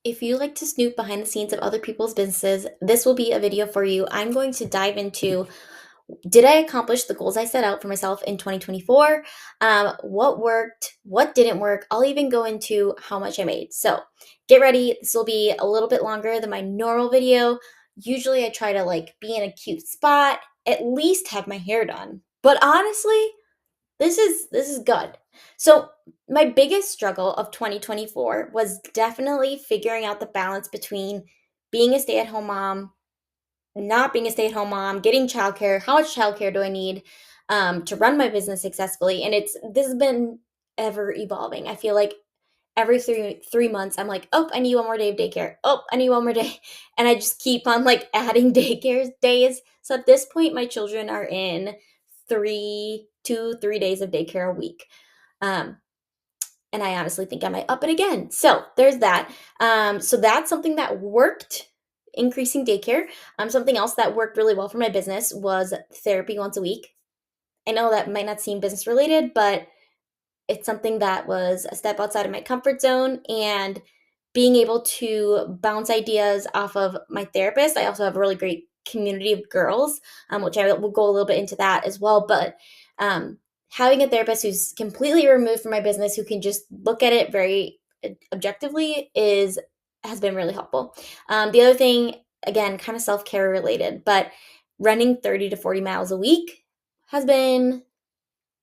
If you like to snoop behind the scenes of other people's businesses, this will be a video for you. I'm going to dive into, did I accomplish the goals I set out for myself in 2024? What worked? What didn't work? I'll even go into how much I made. So get ready. This will be a little bit longer than my normal video. Usually I try to be in a cute spot, at least have my hair done. But honestly, this is good. So my biggest struggle of 2024 was definitely figuring out the balance between being a stay-at-home mom, not being a stay-at-home mom, getting childcare, how much childcare do I need to run my business successfully? And this has been ever evolving. I feel like every three months I'm like, oh, I need one more day of daycare. Oh, I need one more day. And I just keep on adding daycare days. So at this point, my children are in 3 days of daycare a week. Um, and I honestly think I might up it again. So there's that. So that's something that worked, increasing daycare. Something else that worked really well for my business was therapy once a week. I know that might not seem business related, but it's something that was a step outside of my comfort zone, and being able to bounce ideas off of my therapist. I also have a really great community of girls, which I will go a little bit into that as well. But having a therapist who's completely removed from my business, who can just look at it very objectively, has been really helpful. The other thing, again, kind of self-care related, but running 30 to 40 miles a week has been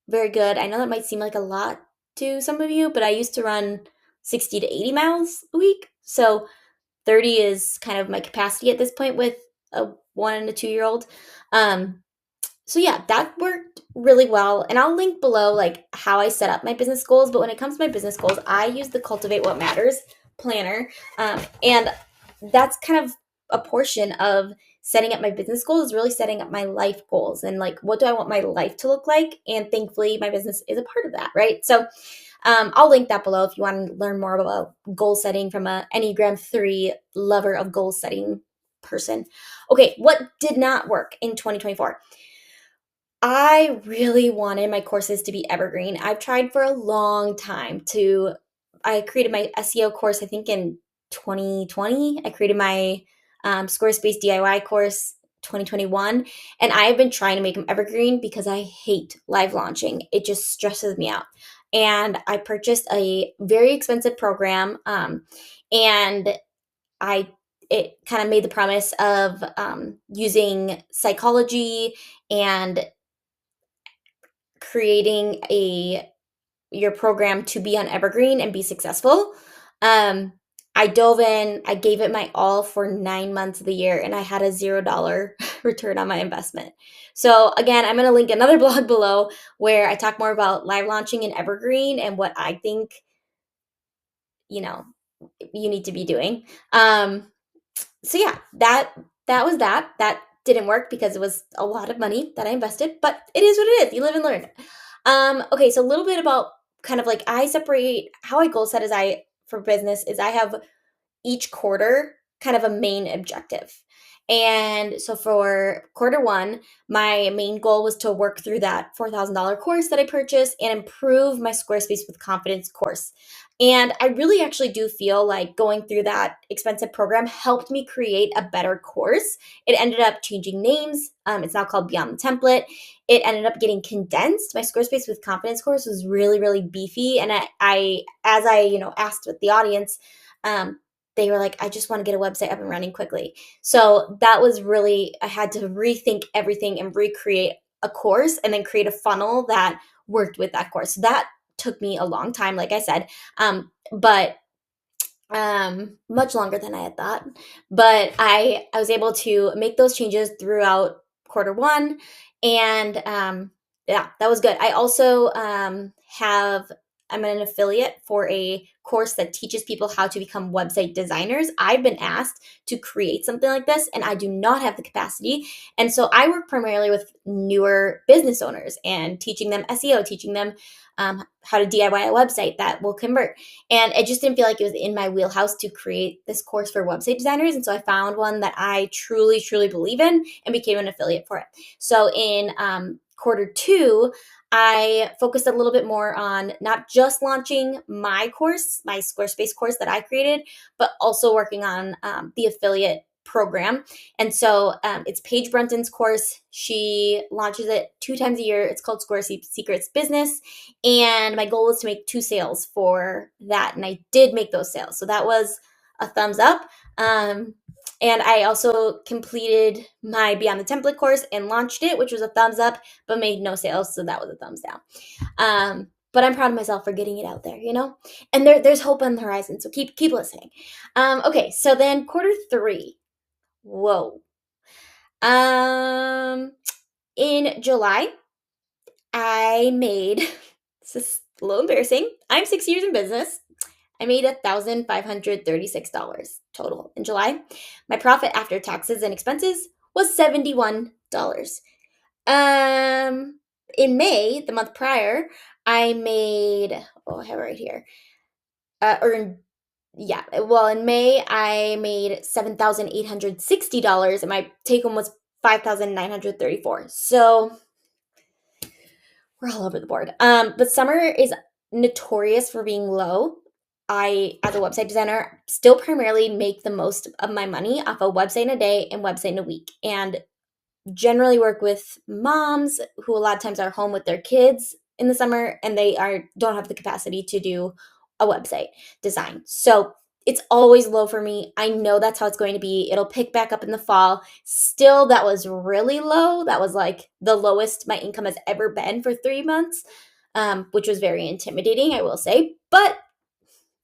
very good. I know that might seem like a lot to some of you, but I used to run 60 to 80 miles a week. So 30 is kind of my capacity at this point with a 1 and a 2-year-old. Um, so yeah, that worked really well. And I'll link below how I set up my business goals. But when it comes to my business goals, I use the Cultivate What Matters planner. And that's kind of a portion of setting up my business goals, is really setting up my life goals and what do I want my life to look like. And thankfully, my business is a part of that, right? So I'll link that below if you want to learn more about goal setting from a Enneagram 3 lover of goal setting person. Okay, what did not work in 2024? I really wanted my courses to be evergreen. I've tried for a long time I created my SEO course, I think in 2020. I created my Squarespace DIY course 2021. And I've been trying to make them evergreen because I hate live launching. It just stresses me out. And I purchased a very expensive program. And I it kind of made the promise of using psychology and creating your program to be on evergreen and be successful. Um, I dove in, I gave it my all for 9 months of the year, and I had a $0 return on my investment. So again, I'm going to link another blog below where I talk more about live launching and evergreen and what I think, you know, you need to be doing. So yeah, that was that. That didn't work because it was a lot of money that I invested, but it is what it is. You live and learn. Okay, so a little bit about kind of I separate how I goal set as I for business is I have each quarter kind of a main objective. And so for quarter one, my main goal was to work through that $4,000 course that I purchased and improve my Squarespace with Confidence course. And I really actually do feel like going through that expensive program helped me create a better course. It ended up changing names. It's now called Beyond the Template. It ended up getting condensed. My Squarespace with Confidence course was really, really beefy. And as I asked with the audience, they were like, I just want to get a website up and running quickly. So that was really, I had to rethink everything and recreate a course and then create a funnel that worked with that course. So that took me a long time, like I said, but much longer than I had thought. But I was able to make those changes throughout quarter one. And yeah, that was good. I also I'm an affiliate for a course that teaches people how to become website designers. I've been asked to create something like this, and I do not have the capacity. And so I work primarily with newer business owners and teaching them SEO, teaching them how to DIY a website that will convert. And it just didn't feel like it was in my wheelhouse to create this course for website designers. And so I found one that I truly, truly believe in and became an affiliate for it. So in quarter two, I focused a little bit more on not just launching my course, my Squarespace course that I created, but also working on the affiliate program. And so it's Paige Brunton's course. She launches it 2 times a year. It's called Square Secrets Business. And my goal was to make 2 sales for that. And I did make those sales. So that was a thumbs up. And I also completed my Beyond the Template course and launched it, which was a thumbs up, but made no sales. So that was a thumbs down. But I'm proud of myself for getting it out there, And there's hope on the horizon. So keep listening. Okay, so then quarter 3. Whoa. In July, I made this is a little embarrassing. I'm 6 years in business. I made $1,536 total in July. My profit after taxes and expenses was $71. In May, the month prior, I made I have it right here. In May I made $7,860 and my take home was $5,934. So we're all over the board. But summer is notorious for being low. I, as a website designer, still primarily make the most of my money off a website in a day and website in a week. And generally work with moms who a lot of times are home with their kids in the summer and they don't have the capacity to do a website design. So it's always low for me. I know that's how it's going to be. It'll pick back up in the fall. Still, that was really low. That was like the lowest my income has ever been for 3 months, which was very intimidating, I will say. But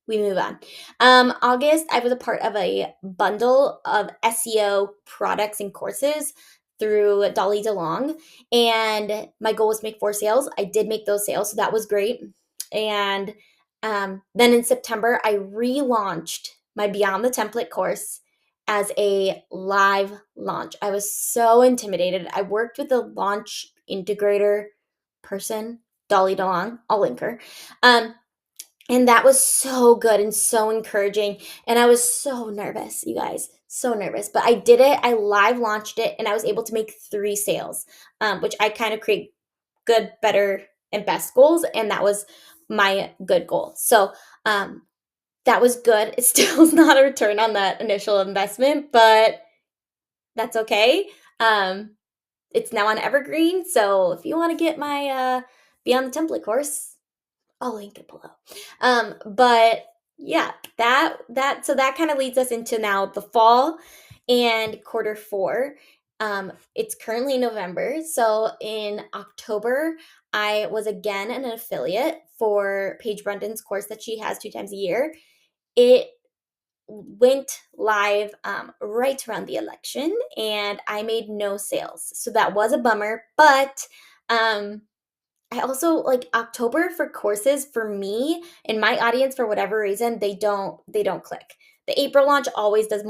we move on. August, I was a part of a bundle of SEO products and courses through Dolly DeLong, and my goal was to make 4 sales. I did make those sales, so that was great. And then in September, I relaunched my Beyond the Template course as a live launch. I was so intimidated. I worked with a launch integrator person, Dolly DeLong. I'll link her. And that was so good and so encouraging. And I was so nervous, you guys, so nervous. But I did it. I live launched it and I was able to make 3 sales, which I kind of create good, better, and best goals. And that was my good goal. So that was good. It still is not a return on that initial investment, but that's okay. It's now on Evergreen. So if you want to get my Beyond the Template course, I'll link it below. But yeah, so that kind of leads us into now the fall and quarter 4. It's currently November. So in October, I was again an affiliate for Paige Brunton's course that she has 2 times a year. It went live right around the election and I made no sales. So that was a bummer, but I also like October for courses for me and my audience for whatever reason they don't click. The April launch always does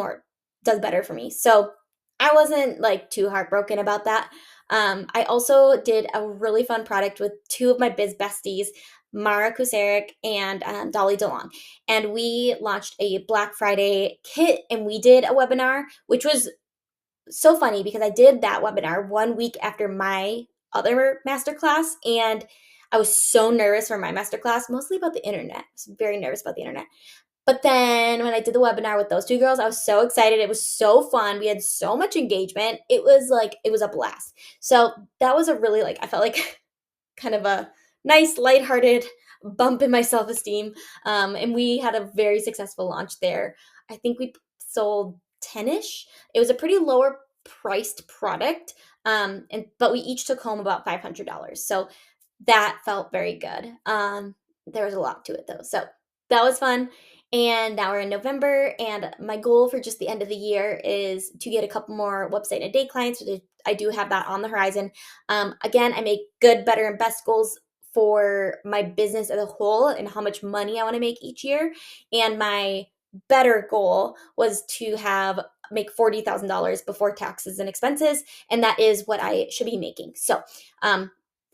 better for me. So I wasn't like too heartbroken about that. I also did a really fun product with 2 of my biz besties, Mara Kusarek and Dolly DeLong. And we launched a Black Friday kit and we did a webinar, which was so funny because I did that webinar 1 week after my other masterclass, and I was so nervous for my masterclass, mostly about the internet. I was very nervous about the internet. But then when I did the webinar with those 2 girls, I was so excited. It was so fun. We had so much engagement. It was a blast. So that was a really I felt like kind of a nice, lighthearted bump in my self-esteem. And we had a very successful launch there. I think we sold 10-ish. It was a pretty lower priced product. But we each took home about $500. So that felt very good. There was a lot to it though. So that was fun. And now we're in November, and my goal for just the end of the year is to get a couple more website and a day clients. I do have that on the horizon. Again, I make good, better, and best goals for my business as a whole and how much money I want to make each year. And my better goal was to make $40,000 before taxes and expenses, and that is what I should be making. So,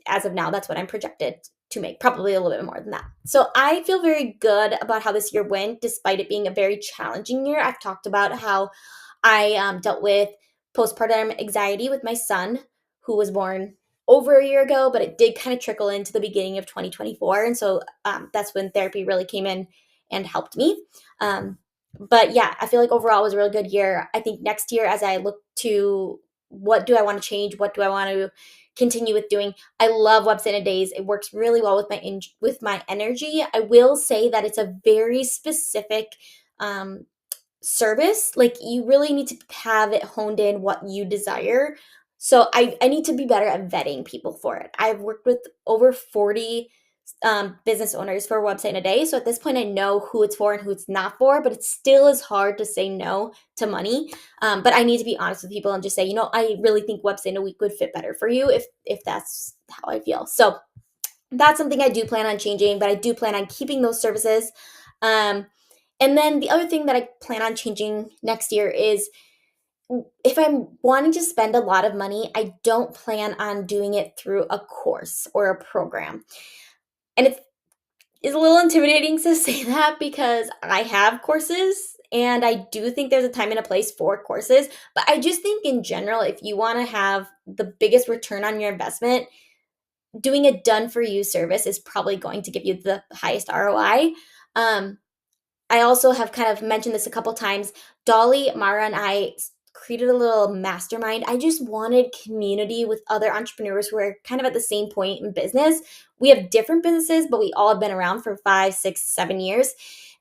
as of now, that's what I'm projected to make, probably a little bit more than that. So I feel very good about how this year went, despite it being a very challenging year. I've talked about how I dealt with postpartum anxiety with my son, who was born over a year ago, but it did kind of trickle into the beginning of 2024. And so that's when therapy really came in and helped me. Um, but yeah, I feel like overall it was a really good year. I think next year, as I look to what do I want to change, what do I want to continue with doing, I love website a days. It works really well with my energy. I will say that it's a very specific um, service. Like you really need to have it honed in what you desire. So I need to be better at vetting people for it. I've worked with over 40 business owners for a website in a day. So at this point, I know who it's for and who it's not for, but it still is hard to say no to money. But I need to be honest with people and just say, I really think website in a week would fit better for you if that's how I feel. So that's something I do plan on changing, but I do plan on keeping those services. Um, and then the other thing that I plan on changing next year is if I'm wanting to spend a lot of money, I don't plan on doing it through a course or a program. And it's a little intimidating to say that because I have courses and I do think there's a time and a place for courses. But I just think in general, if you want to have the biggest return on your investment, doing a done for you service is probably going to give you the highest ROI. Um, I also have kind of mentioned this a couple times. Dolly, Mara, and I created a little mastermind. I just wanted community with other entrepreneurs who are kind of at the same point in business. We have different businesses, but we all have been around for 5, 6, 7 years.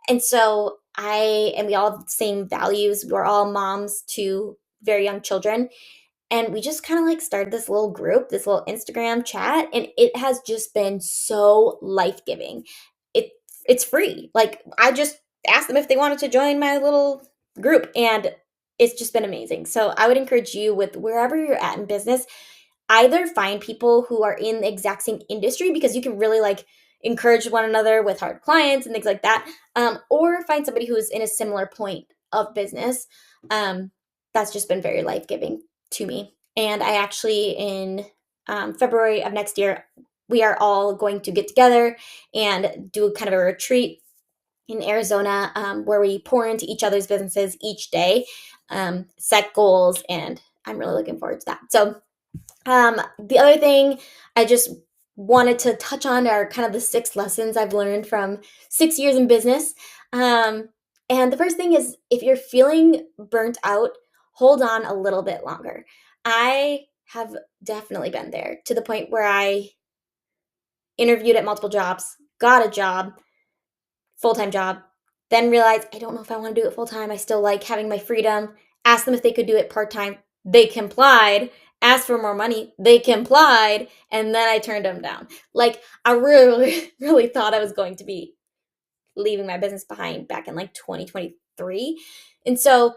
And so we all have the same values. We're all moms to very young children. And we just kind of like started this little group, this little Instagram chat, and it has just been so life-giving. It it's free. Like I just asked them if they wanted to join my little group and it's just been amazing. So I would encourage you with wherever you're at in business, either find people who are in the exact same industry because you can really like encourage one another with hard clients and things like that, or find somebody who is in a similar point of business. Um, that's just been very life giving to me. And I actually, in February of next year, we are all going to get together and do kind of a retreat in Arizona where we pour into each other's businesses each day, set goals, and I'm really looking forward to that. So the other thing I just wanted to touch on are kind of the 6 lessons I've learned from 6 years in business. And the first thing is if you're feeling burnt out, hold on a little bit longer. I have definitely been there to the point where I interviewed at multiple jobs, got a job, full time job, then realized I don't know if I want to do it full time. I still like having my freedom. Asked them if they could do it part time. They complied. Asked for more money. They complied. And then I turned them down. Like, I really, really thought I was going to be leaving my business behind back in like 2023. And so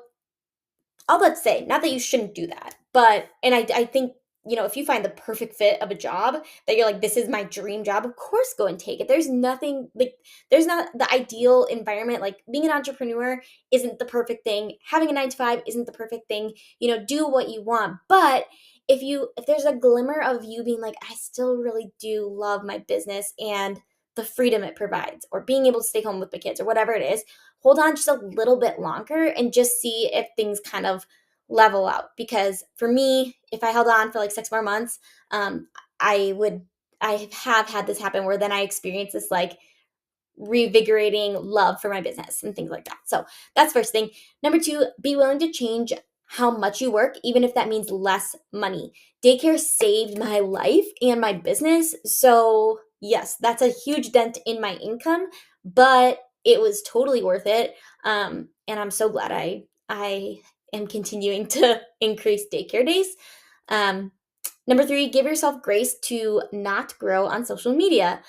all that to say, not that you shouldn't do that, but and I think if you find the perfect fit of a job that you're like, this is my dream job, of course go and take it. There's nothing like there's not the ideal environment. Like being an entrepreneur isn't the perfect thing. Having a 9 to 5 isn't the perfect thing. Do what you want. But if there's a glimmer of you being like, I still really do love my business and the freedom it provides, or being able to stay home with my kids or whatever it is, hold on just a little bit longer and just see if things kind of level out. Because for me, if I held on for like 6 more months, um, I have had this happen where then I experience this like revigorating love for my business and things like that. So that's first thing. Number 2, be willing to change how much you work, even if that means less money. Daycare saved my life and my business. So yes, that's a huge dent in my income, but it was totally worth it. And I'm so glad I am continuing to increase daycare days. Um, Number 3, give yourself grace to not grow on social media.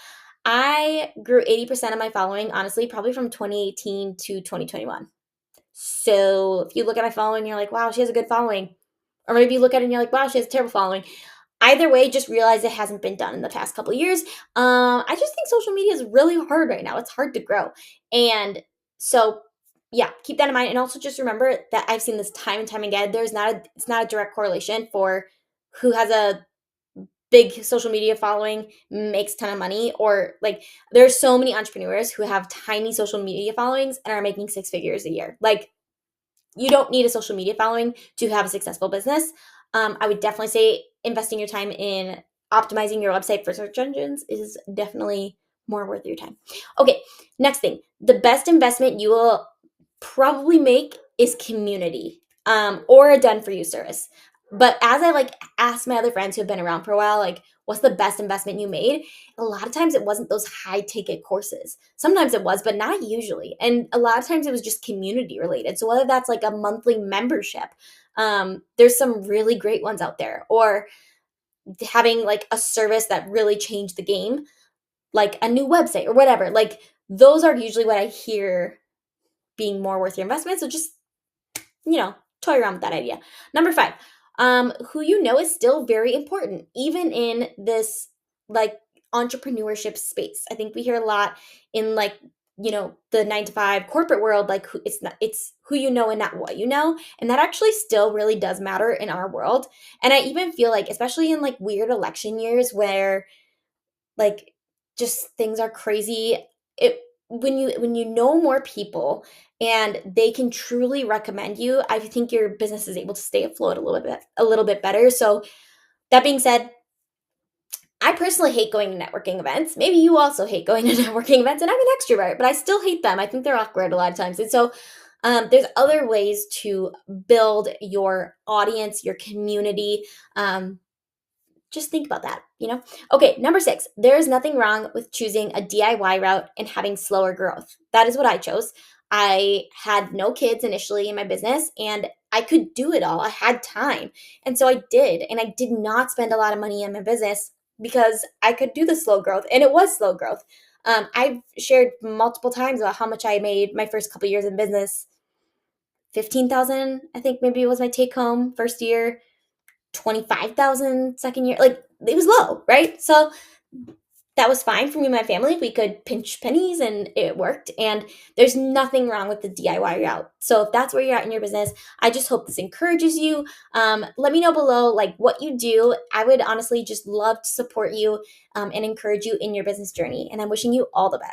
I grew 80% of my following, honestly, probably from 2018 to 2021. So if you look at my following, you're like, wow, she has a good following. Or maybe you look at it and you're like, wow, she has a terrible following. Either way, just realize it hasn't been done in the past couple of years. I just think social media is really hard right now. It's hard to grow. And so, yeah, keep that in mind. And also just remember that I've seen this time and time again. It's not a direct correlation for who has a big social media following makes a ton of money, or like there's so many entrepreneurs who have tiny social media followings and are making 6 figures a year. Like you don't need a social media following to have a successful business. I would definitely say investing your time in optimizing your website for search engines is definitely more worth your time. Okay, next thing. The best investment you will probably make is community, or a done for you service. But as I like asked my other friends who have been around for a while, like, what's the best investment you made? A lot of times it wasn't those high ticket courses. Sometimes it was, but not usually. And a lot of times it was just community related. So whether that's like a monthly membership, there's some really great ones out there, or having like a service that really changed the game, like a new website or whatever. Like those are usually what I hear being more worth your investment. So just, toy around with that idea. Number 5, who you know is still very important, even in this like entrepreneurship space. I think we hear a lot in like, the 9 to 5 corporate world, like it's who you know and not what you know. And that actually still really does matter in our world. And I even feel like, especially in like weird election years where like just things are crazy, it when you know more people and they can truly recommend you, I think your business is able to stay afloat a little bit better. So that being said, I personally hate going to networking events. Maybe you also hate going to networking events, and I'm an extrovert, but I still hate them. I think they're awkward a lot of times. And so there's other ways to build your audience, your community. Just think about that. Okay, number 6, there is nothing wrong with choosing a DIY route and having slower growth. That is what I chose. I had no kids initially in my business, and I could do it all. I had time. And so I did. And I did not spend a lot of money in my business because I could do the slow growth. And it was slow growth. I've shared multiple times about how much I made my first couple years in business. 15,000, I think maybe it was my take home first year. 25,000 second year. Like it was low, right? So that was fine for me and my family. We could pinch pennies and it worked. And there's nothing wrong with the DIY route. So if that's where you're at in your business, I just hope this encourages you. Let me know below like what you do. I would honestly just love to support you and encourage you in your business journey. And I'm wishing you all the best.